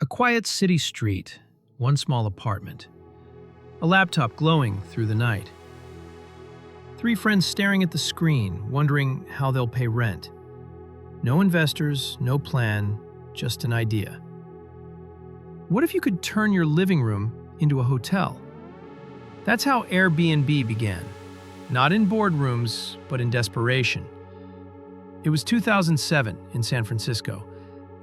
A quiet city street, one small apartment. A laptop glowing through the night. Three friends staring at the screen, wondering how they'll pay rent. No investors, no plan, just an idea. What if you could turn your living room into a hotel? That's how Airbnb began. Not in boardrooms, but in desperation. It was 2007 in San Francisco,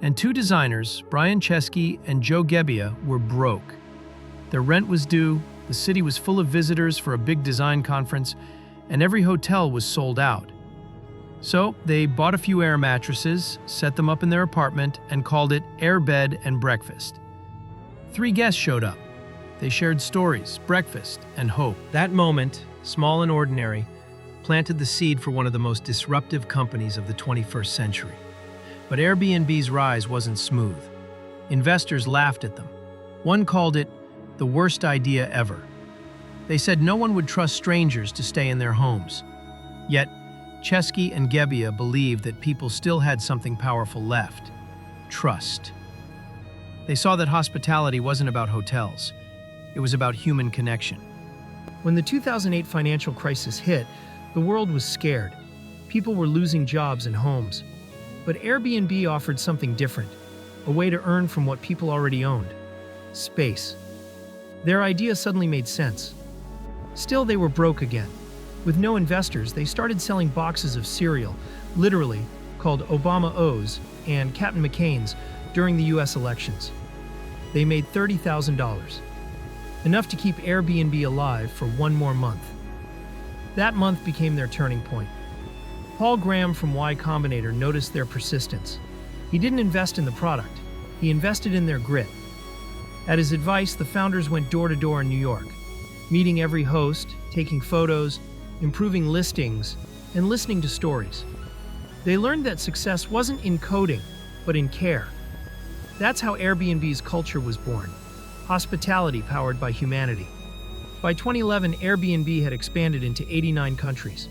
and two designers, Brian Chesky and Joe Gebbia, were broke. Their rent was due, the city was full of visitors for a big design conference, and every hotel was sold out. So they bought a few air mattresses, set them up in their apartment, and called it Air Bed and Breakfast. Three guests showed up. They shared stories, breakfast, and hope. That moment, small and ordinary, planted the seed for one of the most disruptive companies of the 21st century. But Airbnb's rise wasn't smooth. Investors laughed at them. One called it the worst idea ever. They said no one would trust strangers to stay in their homes. Yet, Chesky and Gebbia believed that people still had something powerful left: trust. They saw that hospitality wasn't about hotels. It was about human connection. When the 2008 financial crisis hit, the world was scared. People were losing jobs and homes. But Airbnb offered something different, a way to earn from what people already owned: space. Their idea suddenly made sense. Still, they were broke again. With no investors, they started selling boxes of cereal, literally called Obama O's and Captain McCain's, during the US elections. They made $30,000, enough to keep Airbnb alive for one more month. That month became their turning point. Paul Graham from Y Combinator noticed their persistence. He didn't invest in the product, he invested in their grit. At his advice, the founders went door to door in New York, meeting every host, taking photos, improving listings, and listening to stories. They learned that success wasn't in coding, but in care. That's how Airbnb's culture was born: hospitality powered by humanity. By 2011, Airbnb had expanded into 89 countries.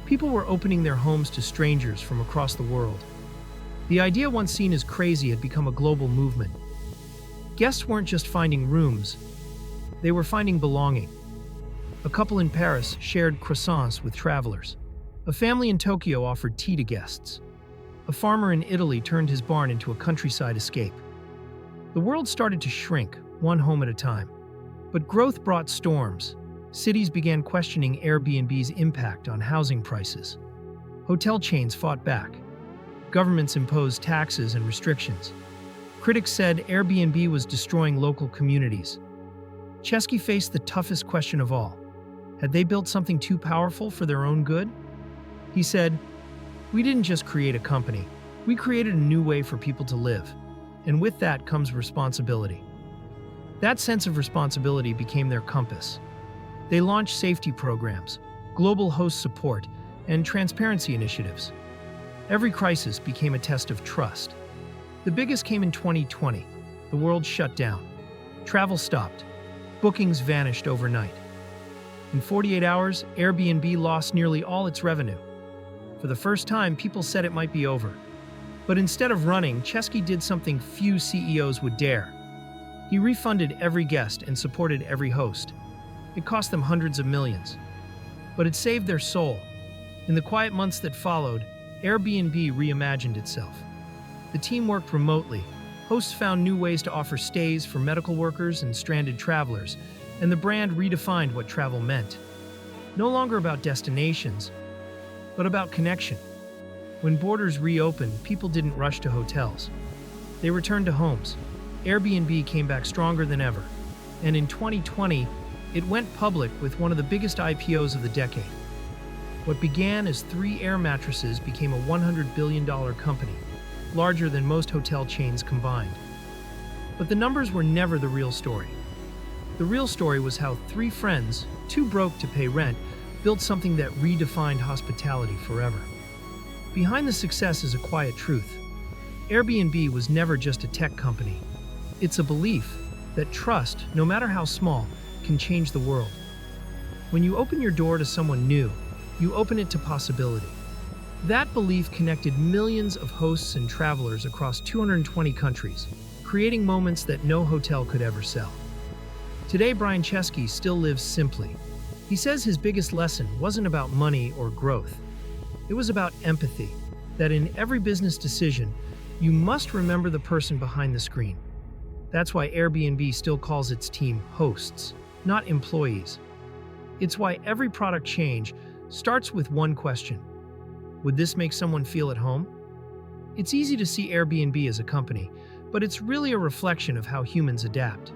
People were opening their homes to strangers from across the world. The idea, once seen as crazy, had become a global movement. Guests weren't just finding rooms, they were finding belonging. A couple in Paris shared croissants with travelers. A family in Tokyo offered tea to guests. A farmer in Italy turned his barn into a countryside escape. The world started to shrink, one home at a time. But growth brought storms. Cities began questioning Airbnb's impact on housing prices. Hotel chains fought back. Governments imposed taxes and restrictions. Critics said Airbnb was destroying local communities. Chesky faced the toughest question of all. Had they built something too powerful for their own good? He said, "We didn't just create a company. We created a new way for people to live. And with that comes responsibility." That sense of responsibility became their compass. They launched safety programs, global host support, and transparency initiatives. Every crisis became a test of trust. The biggest came in 2020. The world shut down. Travel stopped. Bookings vanished overnight. In 48 hours, Airbnb lost nearly all its revenue. For the first time, people said it might be over. But instead of running, Chesky did something few CEOs would dare. He refunded every guest and supported every host. It cost them hundreds of millions. But it saved their soul. In the quiet months that followed, Airbnb reimagined itself. The team worked remotely. Hosts found new ways to offer stays for medical workers and stranded travelers, and the brand redefined what travel meant. No longer about destinations, but about connection. When borders reopened, people didn't rush to hotels. They returned to homes. Airbnb came back stronger than ever. And in 2020, it went public with one of the biggest IPOs of the decade. What began as 3 air mattresses became a $100 billion company, larger than most hotel chains combined. But the numbers were never the real story. The real story was how 3 friends, too broke to pay rent, built something that redefined hospitality forever. Behind the success is a quiet truth. Airbnb was never just a tech company. It's a belief that trust, no matter how small, can change the world. When you open your door to someone new, you open it to possibility. That belief connected millions of hosts and travelers across 220 countries, creating moments that no hotel could ever sell. Today, Brian Chesky still lives simply. He says his biggest lesson wasn't about money or growth. It was about empathy, that in every business decision, you must remember the person behind the screen. That's why Airbnb still calls its team hosts, not employees. It's why every product change starts with one question. Would this make someone feel at home? It's easy to see Airbnb as a company, but it's really a reflection of how humans adapt.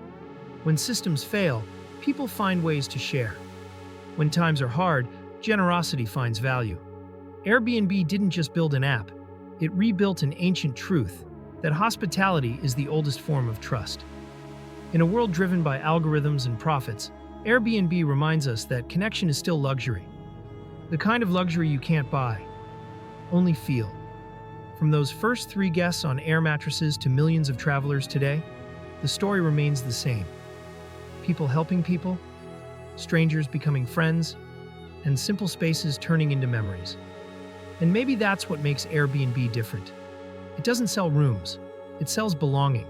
When systems fail, people find ways to share. When times are hard, generosity finds value. Airbnb didn't just build an app, it rebuilt an ancient truth that hospitality is the oldest form of trust. In a world driven by algorithms and profits, Airbnb reminds us that connection is still luxury. The kind of luxury you can't buy, only feel. From those first 3 guests on air mattresses to millions of travelers today, the story remains the same. People helping people, strangers becoming friends, and simple spaces turning into memories. And maybe that's what makes Airbnb different. It doesn't sell rooms, it sells belonging.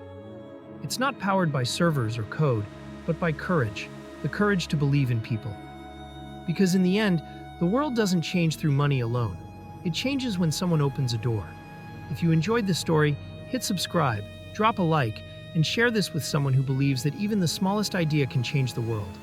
It's not powered by servers or code, but by courage, the courage to believe in people. Because in the end, the world doesn't change through money alone. It changes when someone opens a door. If you enjoyed this story, hit subscribe, drop a like, and share this with someone who believes that even the smallest idea can change the world.